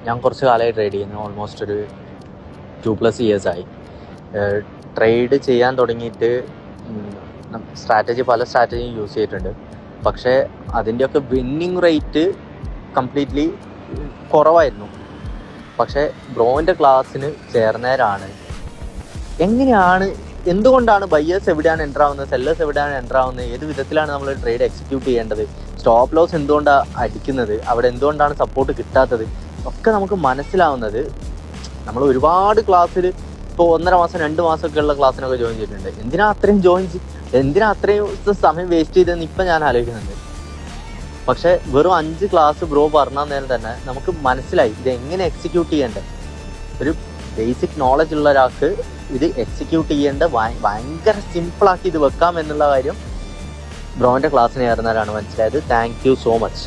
ഞാൻ കുറച്ച് കാലമായി ട്രേഡ് ചെയ്യുന്നു. ഓൾമോസ്റ്റ് ഒരു 2+ years ആയി. ട്രേഡ് ചെയ്യാൻ തുടങ്ങിയിട്ട് പല സ്ട്രാറ്റജിയും യൂസ് ചെയ്തിട്ടുണ്ട്. പക്ഷേ അതിൻ്റെയൊക്കെ വിന്നിങ് റേറ്റ് കംപ്ലീറ്റ്ലി കുറവായിരുന്നു. പക്ഷേ ബ്രോൻ്റെ ക്ലാസ്സിന് ചേർന്നവരാണ് എന്തുകൊണ്ടാണ് ബയ്യേഴ്സ് എവിടെയാണ് എൻ്റർ ആവുന്നത്, സെല്ലേഴ്സ് എവിടെയാണ് എൻ്റർ ആവുന്നത്, ഏത് വിധത്തിലാണ് നമ്മൾ ട്രേഡ് എക്സിക്യൂട്ട് ചെയ്യേണ്ടത്, സ്റ്റോപ്പ് ലോസ് എന്തുകൊണ്ടാണ് അടിക്കുന്നത്, അവിടെ എന്തുകൊണ്ടാണ് സപ്പോർട്ട് കിട്ടാത്തത് ഒക്കെ നമുക്ക് മനസ്സിലാവുന്നത് നമ്മൾ ഒരുപാട് ക്ലാസ്സിൽ ഇപ്പോൾ 1.5 മാസം 2 മാസമൊക്കെ ഉള്ള ക്ലാസ്സിനൊക്കെ ജോയിൻ ചെയ്തിട്ടുണ്ട്. എന്തിനാ അത്രയും സമയം വേസ്റ്റ് ചെയ്തതെന്ന് ഇപ്പം ഞാൻ ആലോചിക്കുന്നുണ്ട്. പക്ഷേ വെറും 5 ക്ലാസ് ബ്രോ പറഞ്ഞാൽ നേരം തന്നെ നമുക്ക് മനസ്സിലായി ഇത് എങ്ങനെ എക്സിക്യൂട്ട് ചെയ്യേണ്ടത്. ഒരു ബേസിക് നോളജ് ഉള്ള ഒരാൾക്ക് ഇത് എക്സിക്യൂട്ട് ചെയ്യേണ്ട ഭയങ്കര സിമ്പിളാക്കി ഇത് വെക്കാം എന്നുള്ള കാര്യം ബ്രോൻ്റെ ക്ലാസ്സിന് ചേർന്നാലാണ് മനസ്സിലായത്. Thank you so much.